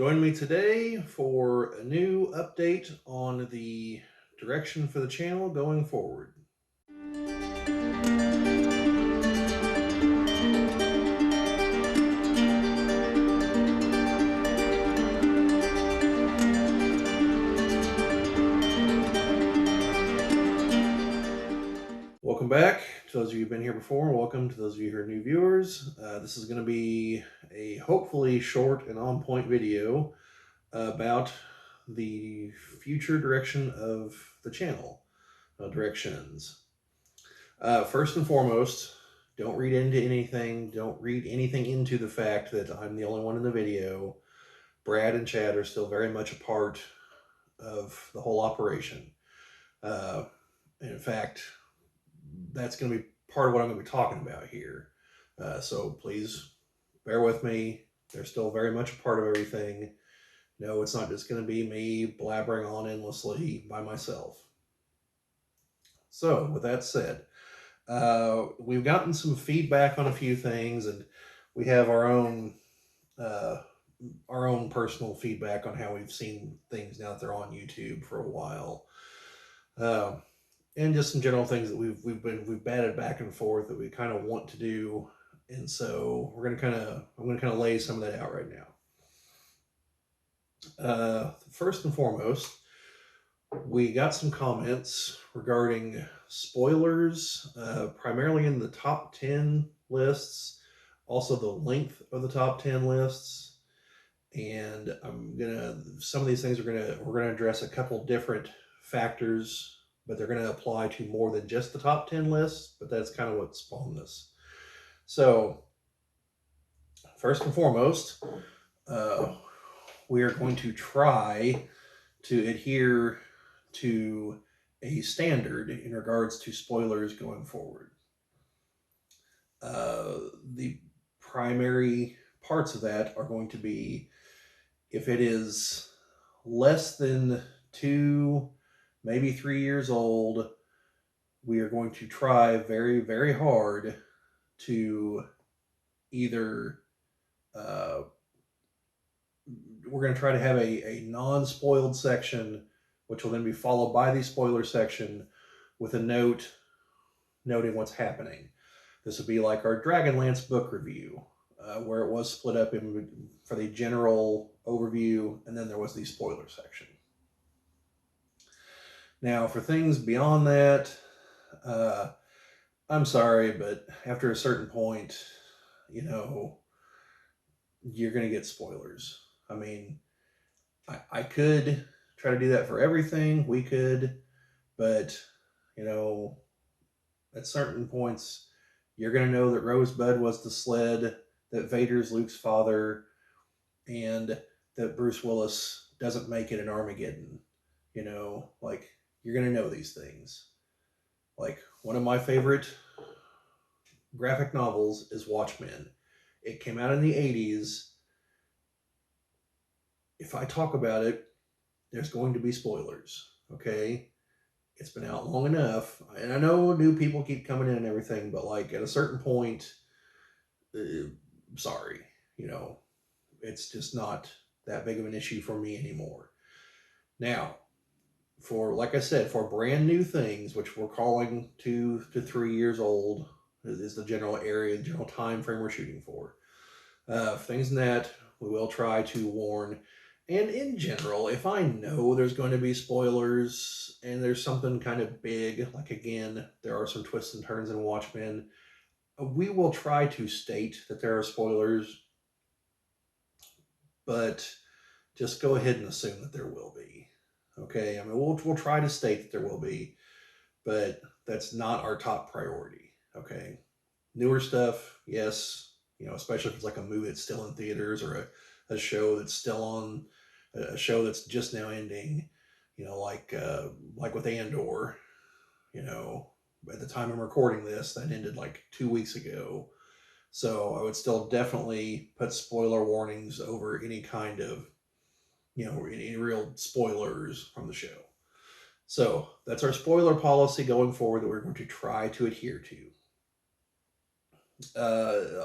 Join me today for a new update on the direction for the channel going forward. Welcome back to those of you who've been here before, and welcome to those of you who are new viewers. This is going to be a hopefully short and on point video about the future direction of the channel, directions. First and foremost, don't read into anything. Don't read anything into the fact that I'm the only one in the video. Brad and Chad are still very much a part of the whole operation. Uh, in fact, that's going to be part of what I'm going to be talking about here. So please bear with me. They're still very much a part of everything. No, it's not just going to be me blabbering on endlessly by myself. So, with that said, we've gotten some feedback on a few things, and we have uh, our own personal feedback on how we've seen things now that they're on YouTube for a while, uh, and just some general things that we've batted back and forth that we kind of want to do, and so I'm gonna kind of lay some of that out right now. First and foremost, we got some comments regarding spoilers, primarily in the top 10 lists, also the length of the top 10 lists. And some of these things we're gonna address a couple different factors, but they're gonna apply to more than just the top 10 lists, but that's kind of what spawned this. So, first and foremost, uh, we are going to try to adhere to a standard in regards to spoilers going forward. The primary parts of that are going to be if it is less than 2, maybe 3 years old, we are going to try very, very hard to either we're going to try to have a non-spoiled section, which will then be followed by the spoiler section with a note noting what's happening. This would be like our Dragonlance book review, where it was split up for the general overview, and then there was the spoiler section. Now, for things beyond that, I'm sorry, but after a certain point, you're going to get spoilers. I mean, I could try to do that for everything. We could, but, at certain points, you're going to know that Rosebud was the sled, that Vader's Luke's father, and that Bruce Willis doesn't make it in Armageddon. You're going to know these things. Like, one of my favorite graphic novels is Watchmen. It came out in the 80s. If I talk about it, there's going to be spoilers, okay? It's been out long enough, and I know new people keep coming in and everything, but like at a certain point, sorry, it's just not that big of an issue for me anymore. Now, like I said, for brand new things, which we're calling 2 to 3 years old, is the general area, the general time frame we're shooting for. Things in that we will try to warn. And in general, if I know there's going to be spoilers and there's something kind of big, like again, there are some twists and turns in Watchmen, we will try to state that there are spoilers, but just go ahead and assume that there will be. Okay, I mean, we'll try to state that there will be, but that's not our top priority. Okay, newer stuff, yes, especially if it's like a movie that's still in theaters or a show that's still on, a show that's just now ending, like with Andor, at the time I'm recording this, that ended like 2 weeks ago. So I would still definitely put spoiler warnings over any kind of, any real spoilers from the show. So that's our spoiler policy going forward that we're going to try to adhere to.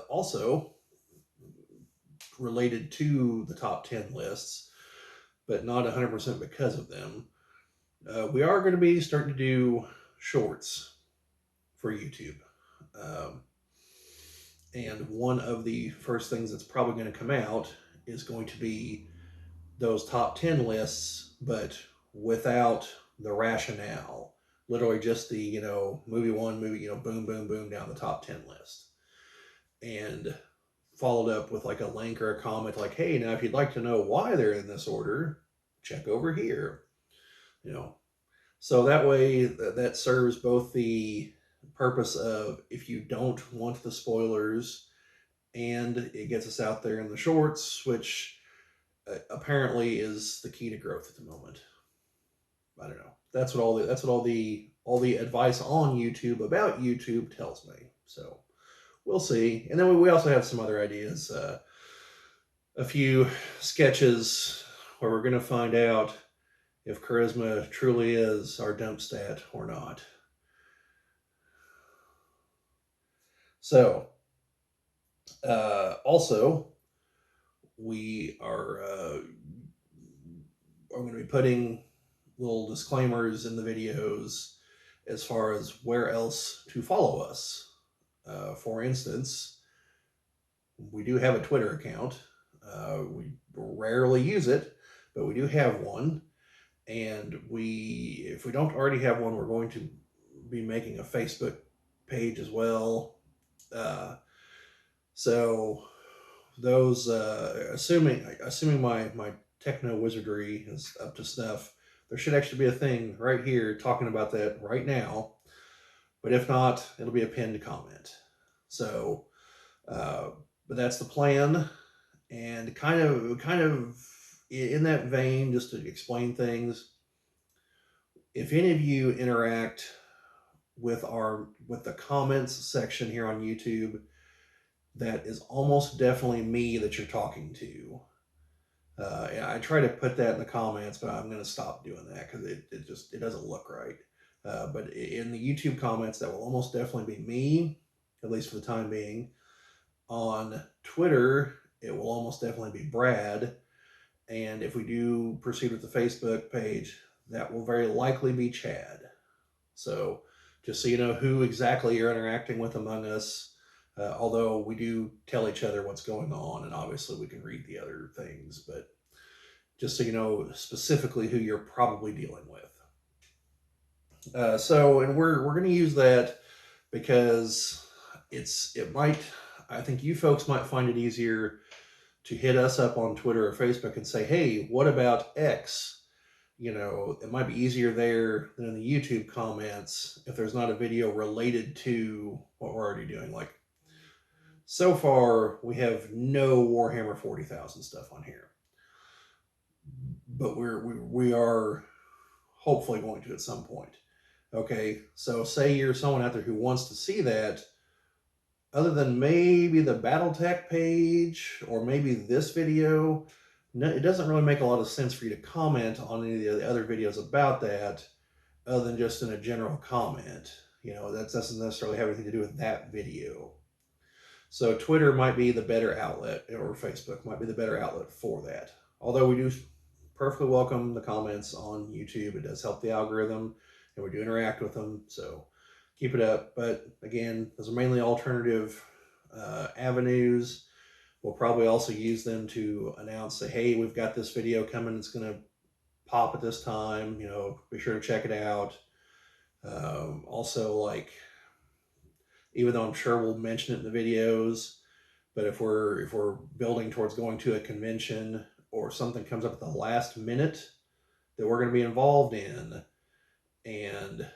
Also, related to the top 10 lists, but not 100% because of them. We are going to be starting to do shorts for YouTube. Um, and one of the first things that's probably going to come out is going to be those top 10 lists, but without the rationale. Literally just the, movie one, movie, boom, boom, boom down the top 10 list. And followed up with like a link or a comment like, hey, now if you'd like to know why they're in this order, check over here. So that way that serves both the purpose of if you don't want the spoilers, and it gets us out there in the shorts, which apparently is the key to growth at the moment. I don't know. That's what all the advice on YouTube about YouTube tells me. So we'll see. And then we also have some other ideas. A few sketches where we're going to find out if charisma truly is our dump stat or not. So, also, we are going to be putting little disclaimers in the videos as far as where else to follow us. For instance, we do have a Twitter account. We rarely use it, but we do have one. And if we don't already have one, we're going to be making a Facebook page as well. So those, assuming my techno wizardry is up to snuff, there should actually be a thing right here talking about that right now. But if not, it'll be a pinned comment. So, but that's the plan. And kind of in that vein, just to explain things, if any of you interact with the comments section here on YouTube, that is almost definitely me that you're talking to. I try to put that in the comments, but I'm going to stop doing that because it doesn't look right. But in the YouTube comments, that will almost definitely be me, at least for the time being. On Twitter, it will almost definitely be Brad. And if we do proceed with the Facebook page, that will very likely be Chad. So just so you know who exactly you're interacting with among us, although we do tell each other what's going on, and obviously we can read the other things, but just so you know specifically who you're probably dealing with. And we're going to use that because I think you folks might find it easier to hit us up on Twitter or Facebook and say, hey, what about X? It might be easier there than in the YouTube comments if there's not a video related to what we're already doing. Like, so far, we have no Warhammer 40,000 stuff on here. But we are hopefully going to at some point. Okay, so say you're someone out there who wants to see that, other than maybe the Battletech page or maybe this video, no, it doesn't really make a lot of sense for you to comment on any of the other videos about that, other than just in a general comment. That doesn't necessarily have anything to do with that video. So Twitter might be the better outlet, or Facebook might be the better outlet for that. Although we do perfectly welcome the comments on YouTube. It does help the algorithm, and we do interact with them. So keep it up. But again, those are mainly alternative avenues. We'll probably also use them to announce, say, hey, we've got this video coming. It's going to pop at this time. Be sure to check it out. Also, like, even though I'm sure we'll mention it in the videos, but if we're building towards going to a convention or something comes up at the last minute that we're going to be involved in, and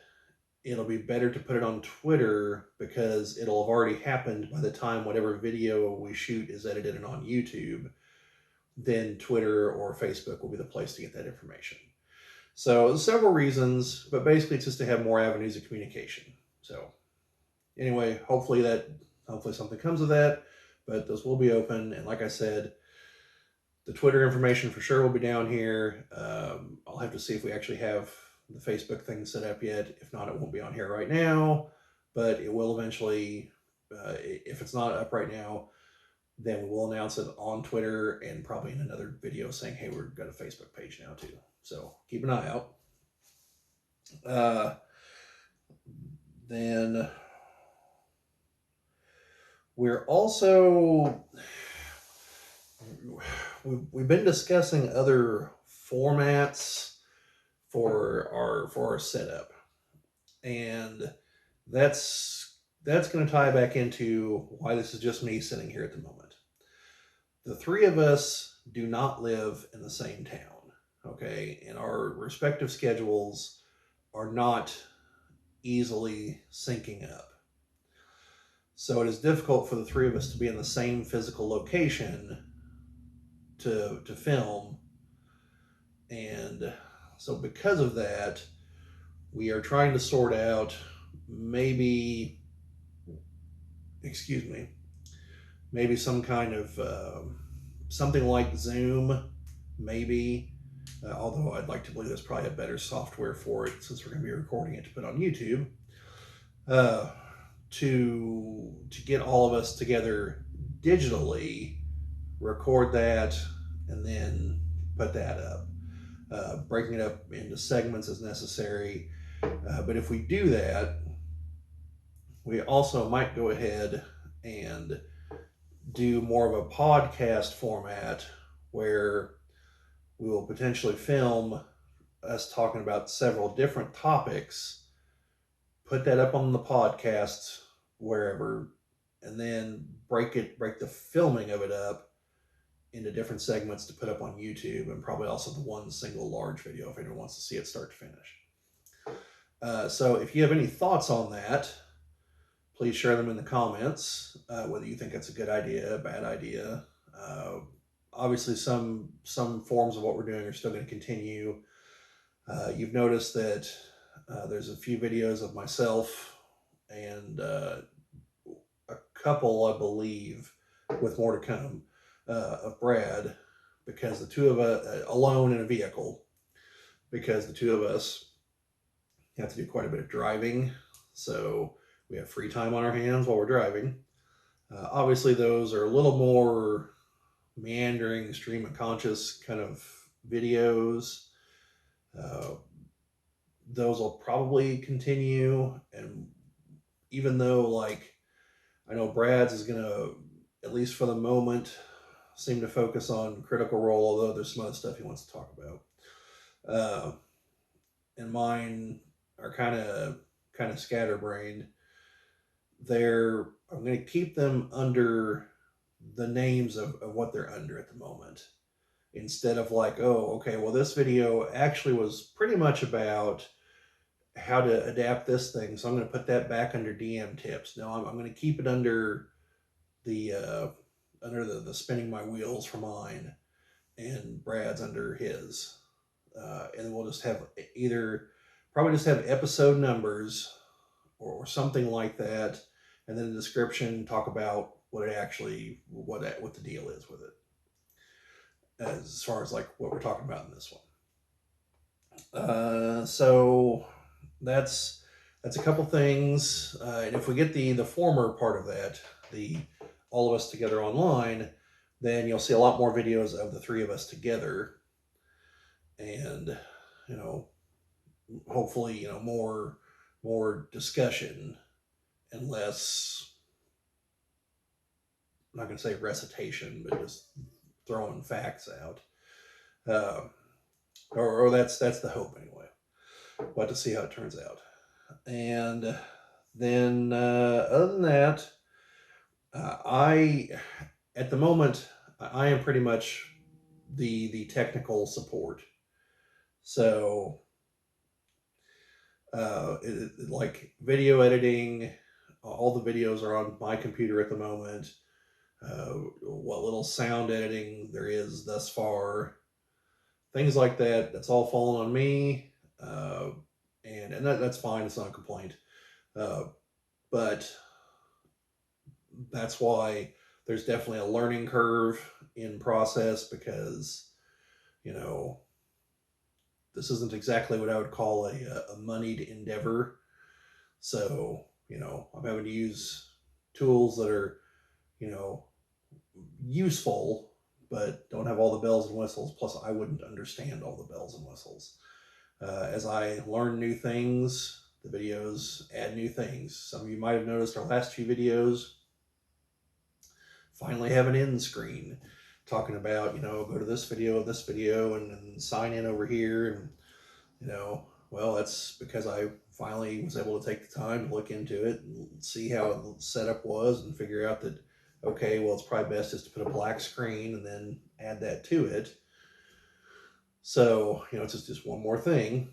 it'll be better to put it on Twitter because it'll have already happened by the time whatever video we shoot is edited and on YouTube, then Twitter or Facebook will be the place to get that information. So several reasons, but basically it's just to have more avenues of communication. So anyway, hopefully something comes of that, but those will be open. And like I said, the Twitter information for sure will be down here. I'll have to see if we actually have the Facebook thing set up yet. If not, it won't be on here right now, but it will eventually. If it's not up right now, then we'll announce it on Twitter and probably in another video saying, hey, we've got a Facebook page now too. So keep an eye out. Then we're also, we've been discussing other formats for our setup, and that's going to tie back into why this is just me sitting here at the moment. The three of us do not live in the same town, okay, and our respective schedules are not easily syncing up. So it is difficult for the three of us to be in the same physical location to film. And so because of that, we are trying to sort out maybe some kind of something like Zoom, maybe. Although I'd like to believe there's probably a better software for it since we're going to be recording it to put on YouTube. To get all of us together digitally, record that, and then put that up. Breaking it up into segments as necessary. But if we do that, we also might go ahead and do more of a podcast format where we will potentially film us talking about several different topics, put that up on the podcast wherever, and then break the filming of it up into different segments to put up on YouTube, and probably also the one single large video if anyone wants to see it start to finish. So if you have any thoughts on that, please share them in the comments, whether you think that's a good idea, a bad idea. Obviously, some forms of what we're doing are still going to continue. You've noticed that there's a few videos of myself and a couple, I believe, with more to come, of Brad, because the two of us, alone in a vehicle, because the two of us have to do quite a bit of driving. So we have free time on our hands while we're driving. Obviously, those are a little more meandering, stream of conscious kind of videos. Those will probably continue, and even though, like, I know Brad's is going to, at least for the moment, seem to focus on Critical Role, although there's some other stuff he wants to talk about. And mine are kind of scatterbrained. I'm going to keep them under the names of what they're under at the moment, instead of like, oh, okay, well, this video actually was pretty much about how to adapt this thing, so I'm going to put that back under DM tips. No, I'm going to keep it under the spinning my wheels for mine, and Brad's under his, and then we'll just have probably just have episode numbers or something like that, and then the description talk about what the deal is with it, as far as like what we're talking about in this one. So that's a couple things, and if we get the former part of that, the all of us together online, then you'll see a lot more videos of the three of us together, and hopefully more discussion and less, I'm not going to say recitation, but just throwing facts out. Or that's the hope anyway. We'll have to see how it turns out. And then other than that, at the moment, I am pretty much the technical support. So like video editing, all the videos are on my computer at the moment. What little sound editing there is thus far, things like that, that's all fallen on me, and that's fine. It's not a complaint, but that's why there's definitely a learning curve in process, because this isn't exactly what I would call a moneyed endeavor. So I'm having to use tools that are useful, but don't have all the bells and whistles. Plus, I wouldn't understand all the bells and whistles. As I learn new things, the videos add new things. Some of you might have noticed our last few videos finally have an end screen talking about, go to this video, and sign in over here. And, well, that's because I finally was able to take the time to look into it and see how the setup was and figure out that, okay, well, it's probably best just to put a black screen and then add that to it. So, it's just one more thing.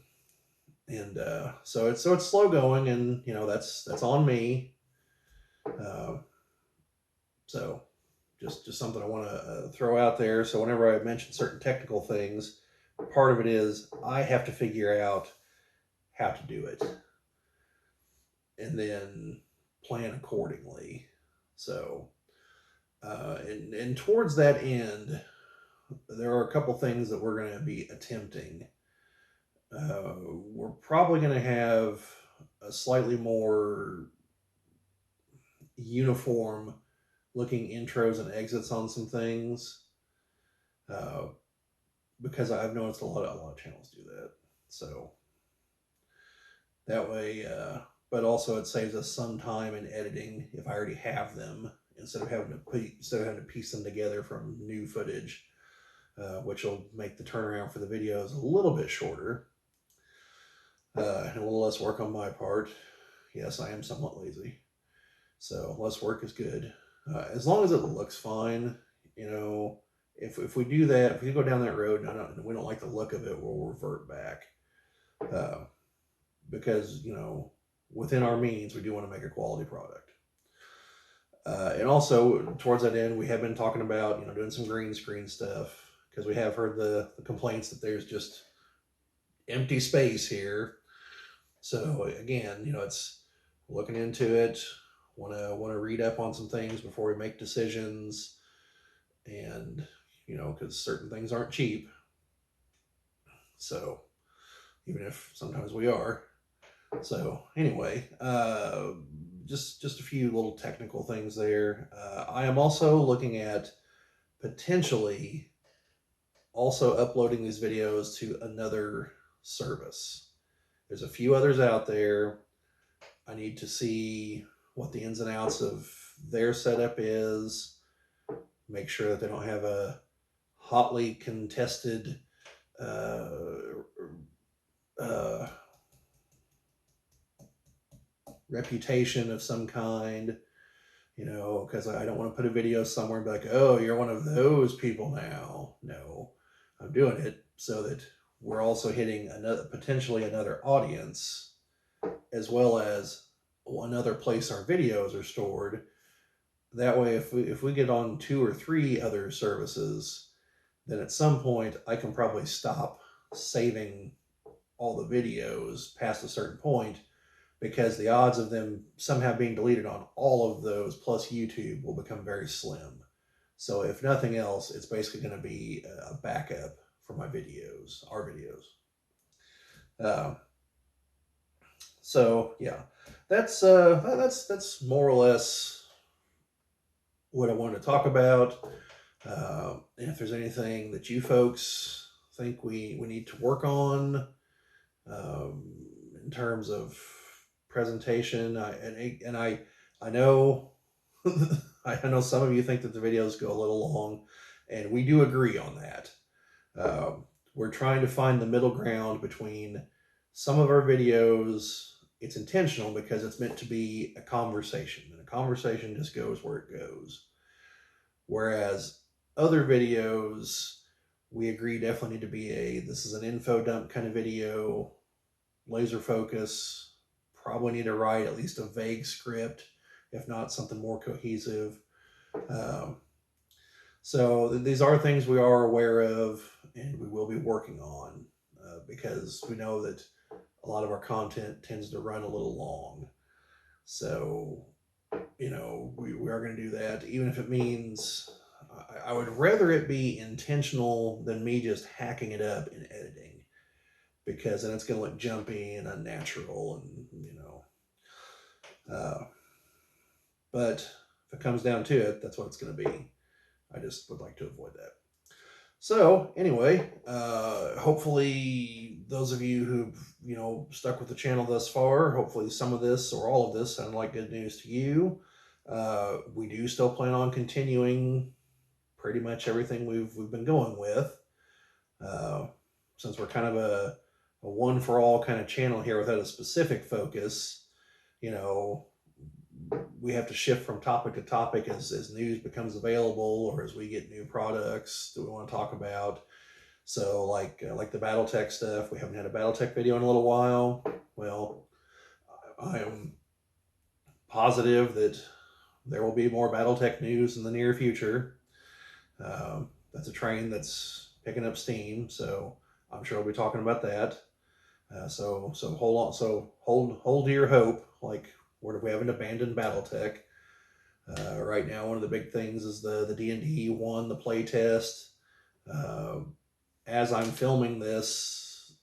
And so it's slow going, and that's on me. So just something I want to throw out there. So whenever I mention certain technical things, part of it is I have to figure out how to do it and then plan accordingly. So and towards that end, there are a couple things that we're going to be attempting. We're probably going to have a slightly more uniform looking intros and exits on some things, because I've noticed a lot of channels do that. So that way, but also it saves us some time in editing if I already have them, instead of having to piece them together from new footage, which will make the turnaround for the videos a little bit shorter, and a little less work on my part. Yes, I am somewhat lazy, so less work is good. As long as it looks fine, if we do that, if we go down that road and we don't like the look of it, we'll revert back. Because, within our means, we do want to make a quality product. And also, towards that end, we have been talking about, doing some green screen stuff, because we have heard the complaints that there's just empty space here. So again, it's looking into it. Want to read up on some things before we make decisions, and because certain things aren't cheap. So even if sometimes we are. So anyway, just a few little technical things there. I am also looking at potentially also uploading these videos to another service. There's a few others out there. I need to see what the ins and outs of their setup is. Make sure that they don't have a hotly contested reputation of some kind, because I don't want to put a video somewhere and be like, oh, you're one of those people now. No, I'm doing it so that we're also hitting potentially another audience, as well as another place our videos are stored. That way, if we get on 2 or 3 other services, then at some point I can probably stop saving all the videos past a certain point, because the odds of them somehow being deleted on all of those plus YouTube will become very slim. So if nothing else, it's basically going to be a backup for my videos, our videos. So yeah, that's more or less what I wanted to talk about. If there's anything that you folks think we need to work on, in terms of presentation, I know I know some of you think that the videos go a little long, and we do agree on that. We're trying to find the middle ground between some of our videos. It's intentional because it's meant to be a conversation, and a conversation just goes where it goes. Whereas other videos, we agree definitely need to be this is an info dump kind of video, laser focus, probably need to write at least a vague script, if not something more cohesive. So these are things we are aware of, and we will be working on, because we know that a lot of our content tends to run a little long. So, we are going to do that, even if it means I would rather it be intentional than me just hacking it up in editing, because then it's going to look jumpy and unnatural, and but if it comes down to it, that's what it's going to be. I just would like to avoid that. So anyway, hopefully those of you who've stuck with the channel thus far, hopefully some of this or all of this sounded like good news to you. We do still plan on continuing pretty much everything we've been going with. Since we're kind of a one for all kind of channel here without a specific focus, you know, we have to shift from topic to topic as news becomes available or as we get new products that we want to talk about. So like the BattleTech stuff, we haven't had a BattleTech video in a little while. Well, I am positive that there will be more BattleTech news in the near future. That's a train that's picking up steam, so I'm sure we'll be talking about that. So hold on, so hold your hope. Like we haven't abandoned BattleTech. Right now, one of the big things is the D&D one, the play test. As I'm filming this,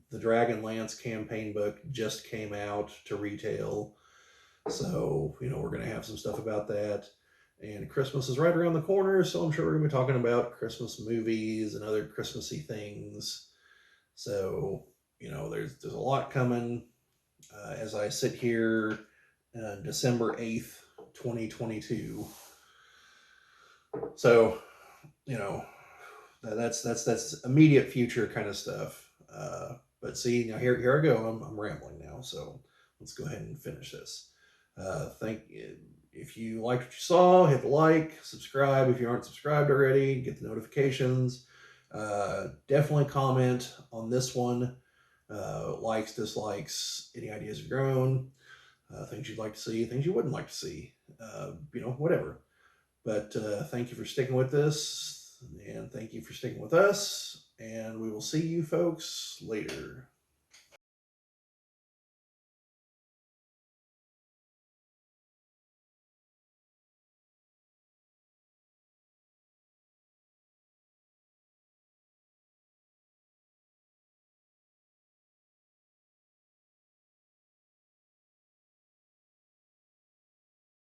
the Dragonlance campaign book just came out to retail. So, we're going to have some stuff about that. And Christmas is right around the corner, so I'm sure we're going to be talking about Christmas movies and other Christmassy things. So, there's a lot coming as I sit here December 8th, 2022. So, that's immediate future kind of stuff. But see, now here I go. I'm rambling now, so let's go ahead and finish this. If you liked what you saw, hit the like, subscribe if you aren't subscribed already, get the notifications. Definitely comment on this one. Likes, dislikes, any ideas of your own, things you'd like to see, things you wouldn't like to see, whatever. But thank you for sticking with this, and thank you for sticking with us, and we will see you folks later.